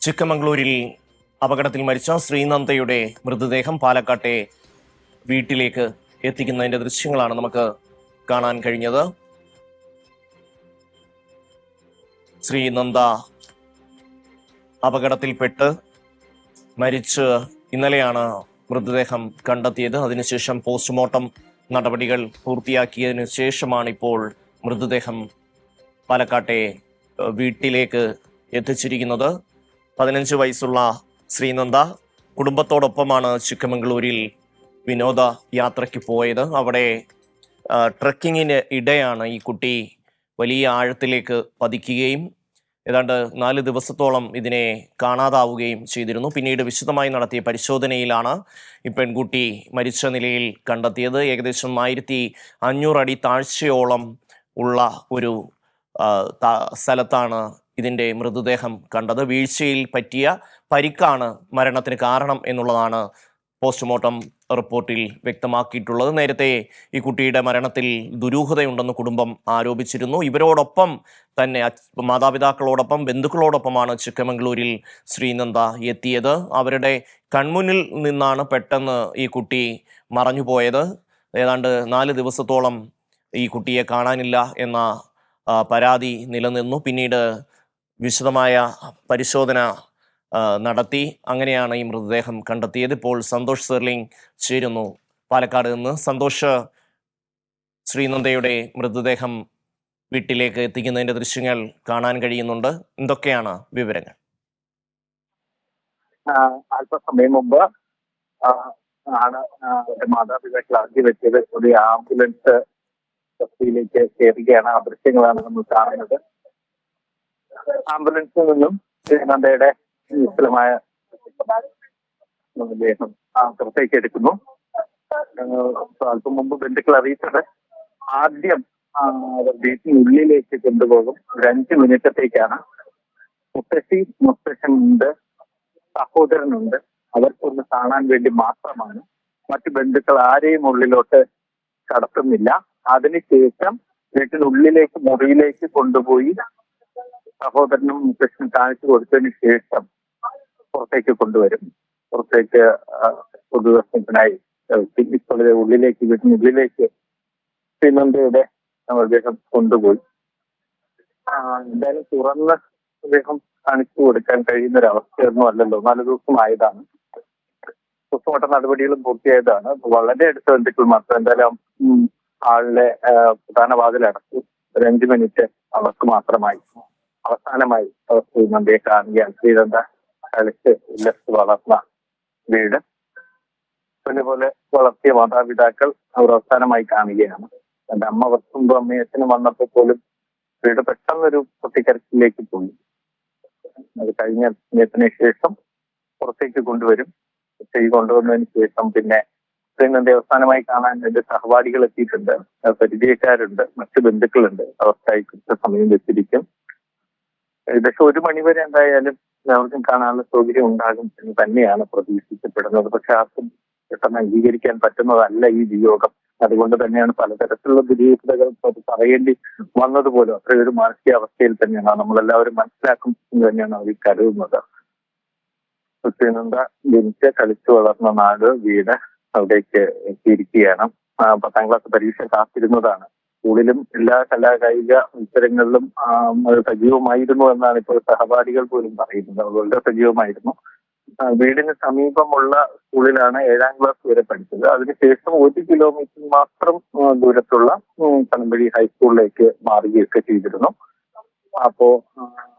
ചിക്കമംഗ്ലൂരിൽ അപകടത്തിൽ മരിച്ച ശ്രീനന്ദയുടെ മൃതദേഹം പാലക്കാട്ടെ വീട്ടിലേക്ക് എത്തിക്കുന്നതിന്റെ ദൃശ്യങ്ങളാണ് നമുക്ക് കാണാൻ കഴിഞ്ഞത്. ശ്രീനന്ദ അപകടത്തിൽപ്പെട്ട് മരിച്ച് ഇന്നലെയാണ് മൃതദേഹം കണ്ടെത്തിയത്. അതിനുശേഷം പോസ്റ്റ്മോർട്ടം നടപടികൾ പൂർത്തിയാക്കിയതിനു ശേഷമാണ് ഇപ്പോൾ മൃതദേഹം പാലക്കാട്ടെ വീട്ടിലേക്ക് എത്തിച്ചിരിക്കുന്നത്. 15 വയസ്സുള്ള ശ്രീനന്ദ കുടുംബത്തോടൊപ്പമാണ് ചിക്കമംഗ്ലൂരിൽ വിനോദ യാത്രയ്ക്ക് പോയത്. അവിടെ ട്രക്കിങ്ങിന് ഇടെയാണ് ഈ കുട്ടി വലിയ ആഴത്തിലേക്ക് പതിക്കുകയും ഏതാണ്ട് 4 ദിവസത്തോളം ഇതിനെ കാണാതാവുകയും ചെയ്തിരുന്നു. പിന്നീട് വിശദമായി നടത്തിയ പരിശോധനയിലാണ് ഈ പെൺകുട്ടി മരിച്ച നിലയിൽ കണ്ടെത്തിയത്. ഏകദേശം 1500 അടി താഴ്ചയോളം ഉള്ള ഒരു സ്ഥലത്താണ് ഇതിൻ്റെ മൃതദേഹം കണ്ടത്. വീഴ്ചയിൽ പറ്റിയ പരിക്കാണ് മരണത്തിന് കാരണം എന്നുള്ളതാണ് പോസ്റ്റ്മോർട്ടം റിപ്പോർട്ടിൽ വ്യക്തമാക്കിയിട്ടുള്ളത്. നേരത്തെ ഈ കുട്ടിയുടെ മരണത്തിൽ ദുരൂഹതയുണ്ടെന്ന് കുടുംബം ആരോപിച്ചിരുന്നു. ഇവരോടൊപ്പം തന്നെ മാതാപിതാക്കളോടൊപ്പം ബന്ധുക്കളോടൊപ്പമാണ് ചിക്കമംഗ്ലൂരിൽ ശ്രീനന്ദ എത്തിയത്. അവരുടെ കൺമുന്നിൽ നിന്നാണ് പെട്ടെന്ന് ഈ കുട്ടി മറഞ്ഞുപോയത്. ഏതാണ്ട് 4 ദിവസത്തോളം ഈ കുട്ടിയെ കാണാനില്ല എന്ന പരാതി നിലനിന്നു. പിന്നീട് വിശദമായ പരിശോധന നടത്തി അങ്ങനെയാണ് ഈ മൃതദേഹം കണ്ടെത്തിയത്. ഇപ്പോൾ സന്തോഷ് സെർലിംഗ് ചേരുന്നു പാലക്കാട് നിന്ന്. സന്തോഷ്, ശ്രീനന്ദയുടെ മൃതദേഹം വീട്ടിലേക്ക് എത്തിക്കുന്നതിന്റെ ദൃശ്യങ്ങൾ കാണാൻ കഴിയുന്നുണ്ട്. എന്തൊക്കെയാണ് വിവരങ്ങൾ? അല്പസമയം മുമ്പ് ആണ് മാതാപിതാക്കൾ ആദ്യം വെച്ചത്. ഒരു ആംബുലൻസ് ബസ്സിലേക്ക് കയറുകയാണ്. ആ ദൃശ്യങ്ങളാണ് നമ്മൾ കാണുന്നത്. ആംബുലൻസിൽ നിന്നും ശ്രീനന്ദയുടെ വിപുലമായ ദേഹം പുറത്തേക്ക് എടുക്കുന്നു. അല്പം മുമ്പ് ബന്ധുക്കൾ അറിയിച്ചത് ആദ്യം വീട്ടിനുള്ളിലേക്ക് കൊണ്ടുപോകും. ഒരു 5 മിനിറ്റത്തേക്കാണ്. മുത്തശ്ശനുണ്ട്, സഹോദരനുണ്ട്. അവർക്കൊന്ന് കാണാൻ വേണ്ടി മാത്രമാണ്. മറ്റു ബന്ധുക്കൾ ആരെയും ഉള്ളിലോട്ട് കടത്തുന്നില്ല. അതിനുശേഷം വീട്ടിനുള്ളിലേക്ക് മുറിയിലേക്ക് കൊണ്ടുപോയി സഹോദരനും മുത്തശ്ശനും കാണിച്ചു കൊടുത്തതിന് ശേഷം പുറത്തേക്ക് കൊണ്ടുവരും. പുറത്തേക്ക് പൊതുദർശനത്തിനായി ഉള്ളിലേക്ക് വീട്ടിനുള്ളിലേക്ക് ശ്രീനന്ദയുടെ മൃതദേഹം കൊണ്ടുപോയി. എന്തായാലും തുറന്ന് അദ്ദേഹം കാണിച്ചു കൊടുക്കാൻ കഴിയുന്ന ഒരു അവസ്ഥയൊന്നും അല്ലല്ലോ. 4 ദിവസമായതാണ്. പോസ്റ്റ്മോർട്ടം നടപടികളും പൂർത്തിയായതാണ്. വളരെ അടുത്ത ബന്ധുക്കൾ മാത്രം. എന്തായാലും ആളിലെ പ്രധാന വാതിലടച്ചു. ഒരു 5 മിനിറ്റ് അവർക്ക് മാത്രമായി അവസാനമായി ശ്രീനന്ദയെ കാണുകയാണ്. ശ്രീനന്ദ കളിച്ച് ഉല്ലസിച്ച് വളർന്ന വീട്, അതുപോലെ വളർത്തിയ മാതാപിതാക്കൾ അവർ അവസാനമായി കാണുകയാണ്. എന്റെ അമ്മ വർഷം അമ്മയും അച്ഛനും വന്നപ്പോൾ പോലും വീട് പെട്ടെന്നൊരു പൊട്ടിക്കരച്ചിലേക്ക് പോയി. അത് കഴിഞ്ഞ സമയത്തിന് ശേഷം പുറത്തേക്ക് കൊണ്ടുവരും. പുറത്തേക്ക് കൊണ്ടുവന്നതിന് ശേഷം പിന്നെ ശ്രീനന്ദയെ അവസാനമായി കാണാൻ എന്റെ സഹപാഠികൾ എത്തിയിട്ടുണ്ട്, പരിചയക്കാരുണ്ട്, മറ്റു ബന്ധുക്കളുണ്ട്. അവർക്കായി കൃത്യസമയം വെച്ചിരിക്കും. ഏകദേശം 1 മണിവരെ എന്തായാലും എല്ലാവർക്കും കാണാനുള്ള സൗകര്യം ഉണ്ടാകും എന്ന് തന്നെയാണ് പ്രതീക്ഷിക്കപ്പെടുന്നത്. പക്ഷെ ആർക്കും പെട്ടെന്ന് അംഗീകരിക്കാൻ പറ്റുന്നതല്ല ഈ വിയോഗം. അതുകൊണ്ട് തന്നെയാണ് പലതരത്തിലുള്ള ദുരൂഹതകൾ പറയേണ്ടി വന്നതുപോലും. അത്രയൊരു മാനസികാവസ്ഥയിൽ തന്നെയാണ് നമ്മളെല്ലാവരും മനസ്സിലാക്കും എന്ന് തന്നെയാണ് അവർ കരുതുന്നത്. ശ്രീനന്ദ ജനിച്ച് കളിച്ചു വളർന്ന നാട്, വീട് അവിടേക്ക് എത്തിയിരിക്കുകയാണ്. 10ാം ക്ലാസ് പരീക്ഷ കാത്തിരുന്നതാണ്. സ്കൂളിലും എല്ലാ കലാകായിക മത്സരങ്ങളിലും സജീവമായിരുന്നു എന്നാണ് ഇപ്പോൾ സഹപാഠികൾ പോലും പറയുന്നത്. വളരെ സജീവമായിരുന്നു. വീടിന് സമീപമുള്ള സ്കൂളിലാണ് 7ാം ക്ലാസ് വരെ പഠിച്ചത്. അതിനുശേഷം 1 കിലോമീറ്റർ മാത്രം ദൂരത്തുള്ള പനമ്പള്ളി ഹൈസ്കൂളിലേക്ക് മാറുകയൊക്കെ ചെയ്തിരുന്നു. അപ്പോ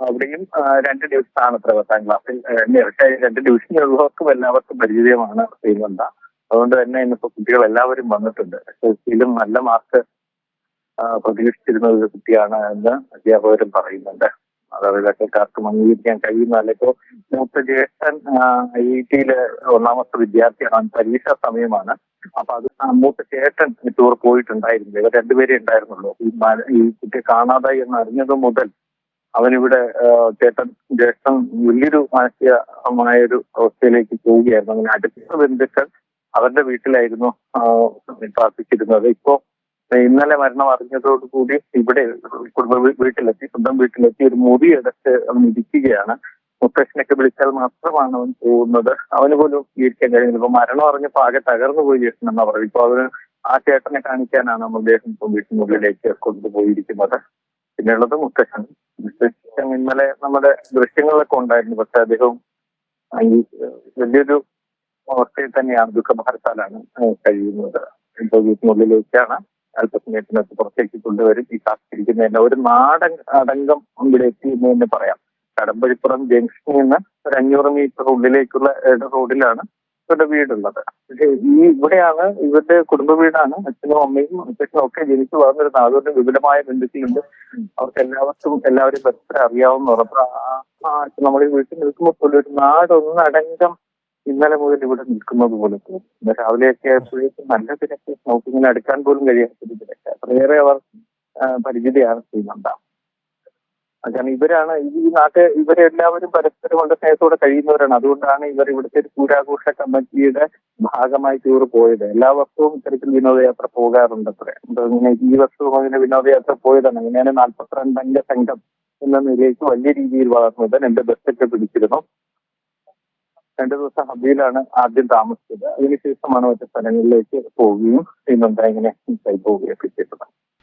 അവിടെയും 2 ഡിവിഷനാണ് അത്ര 10ാം ക്ലാസ്സിൽ. 2 ഡിവിഷനുള്ളവർക്കും എല്ലാവർക്കും പരിചയമാണ് ശ്രീനന്ദ. അതുകൊണ്ട് തന്നെ ഇന്നിപ്പോ കുട്ടികൾ എല്ലാവരും വന്നിട്ടുണ്ട്. എസ്എൽസിയിലും നല്ല മാർക്ക് പ്രതീക്ഷിച്ചിരുന്ന ഒരു കുട്ടിയാണ് എന്ന് അധ്യാപകരും പറയുന്നുണ്ട്. മാതാപിതാക്കൾക്കാർക്കും അംഗീകരിക്കാൻ കഴിയുന്നതല്ല. ഇപ്പോ മൂത്ത ജ്യേഷ്ഠൻ IIT-യിലെ 1ാമത്തെ വിദ്യാർത്ഥിയാണ്. പരീക്ഷാ സമയമാണ്. അപ്പൊ അത് മൂത്ത ചേട്ടൻ ടൂർ പോയിട്ടുണ്ടായിരുന്നില്ല. ഇവർ 2 പേരേ ഉണ്ടായിരുന്നുള്ളൂ. ഈ കുട്ടിയെ കാണാതായി എന്ന് അറിഞ്ഞത് മുതൽ അവനിവിടെ ജ്യേഷ്ഠൻ വലിയൊരു മാനസികമായൊരു അവസ്ഥയിലേക്ക് പോവുകയായിരുന്നു. അങ്ങനെ അടുത്ത ബന്ധുക്കൾ അവരുടെ വീട്ടിലായിരുന്നു താമസിച്ചിരുന്നത്. ഇപ്പോ ഇന്നലെ മരണം അറിഞ്ഞതോടുകൂടി ഇവിടെ കുടുംബ വീട്ടിലെത്തി, സ്വന്തം വീട്ടിലെത്തി ഒരു മുറി എടുത്ത് അവൻ ഇരിക്കുകയാണ്. മുത്തശ്ശനൊക്കെ വിളിച്ചാൽ മാത്രമാണ് അവൻ പോകുന്നത്. അവന് പോലും ജീവിക്കാൻ കഴിയുന്നത്. ഇപ്പൊ മരണം അറിഞ്ഞപ്പോ ആകെ തകർന്നു പോയി ജ്യേഷ്ഠൻ എന്നാ പറയുന്നത്. ഇപ്പൊ അവന് ആ ചേട്ടനെ കാണിക്കാനാണ് നമ്മൾ ദേഹം ഇപ്പൊ വീട്ടിനുള്ളിലേക്ക് കൊണ്ടുപോയിരിക്കുന്നത്. പിന്നെയുള്ളത് മുത്തശ്ശൻ. മുത്തശ്ശൻ ഇന്നലെ നമ്മുടെ ദൃശ്യങ്ങളൊക്കെ ഉണ്ടായിരുന്നു. പക്ഷെ അദ്ദേഹവും ഈ വലിയൊരു അവസ്ഥയിൽ തന്നെയാണ്, ദുഃഖഭാരത്താലാണ് കഴിയുന്നത്. ഇപ്പൊ വീട്ടിനുള്ളിലേക്കാണ് അല്പസമയത്തിനകത്ത് പുറത്തേക്ക് കൊണ്ടുവരും. ഈ കാത്തിരിക്കുന്നതിന്റെ ഒരു നാടൻ അടങ്കം ഇവിടെ എത്തി എന്ന് തന്നെ പറയാം. കടമ്പഴിപ്പുറം ജംഗ്ഷനിൽ നിന്ന് ഒരു 500 മീറ്റർ ഉള്ളിലേക്കുള്ള റോഡിലാണ് ഇവരുടെ വീടുള്ളത്. പക്ഷേ ഇവിടെയാണ് ഇവരുടെ കുടുംബ വീടാണ്. അച്ഛനും അമ്മയും അച്ഛനും ഒക്കെ ജനിച്ചു വളർന്നിരുന്നത്. അതുകൊണ്ട് വിപുലമായ ബന്ധുക്കളുണ്ട്. അവർക്ക് എല്ലാവരെയും പരസ്പരം അറിയാവുന്ന ഉറപ്പ്. നമ്മൾ ഈ വീട്ടിൽ നിൽക്കുമ്പോൾ പോലും ഒരു നാടൊന്നടങ്കം ഇന്നലെ മുതൽ ഇവിടെ നിൽക്കുന്നത് പോലെ തോന്നും. ഇന്ന് രാവിലെയൊക്കെ ആയപ്പോഴേക്കും നല്ല തിരക്ക്, നമുക്ക് ഇങ്ങനെ അടുക്കാൻ പോലും കഴിയാത്തൊരു തിരക്ക്. അത്രയേറെ അവർ പരിചിതയാണ് ചെയ്യുന്നുണ്ടാവും. കാരണം ഇവരാണ് ഇവരെല്ലാവരും പരസ്പരം വളരെ സ്നേഹത്തോടെ കഴിയുന്നവരാണ്. അതുകൊണ്ടാണ് ഇവർ ഇവിടുത്തെ ഒരു പൂരാഘോഷ കമ്മിറ്റിയുടെ ഭാഗമായി ടൂർ പോയത്. എല്ലാ വർഷവും ഇത്തരത്തിൽ വിനോദയാത്ര പോകാറുണ്ട്. അത്ര ഇങ്ങനെ ഈ വർഷവും അങ്ങനെ വിനോദയാത്ര പോയതാണ്. അങ്ങനെയാണ് 42 അംഗ സംഘം എന്ന നിലയ്ക്ക് വലിയ രീതിയിൽ വളർന്നത്. 2 ബസ്സൊക്കെ പിടിച്ചിരുന്നു. 2 ദിവസം ഹബിയിലാണ് ആദ്യം താമസിച്ചത്. അതിനുശേഷമാണ് മറ്റു സ്ഥലങ്ങളിലേക്ക് പോവുകയും പിന്നെന്താ ഇങ്ങനെ പോവുകയൊക്കെ ചെയ്തത്.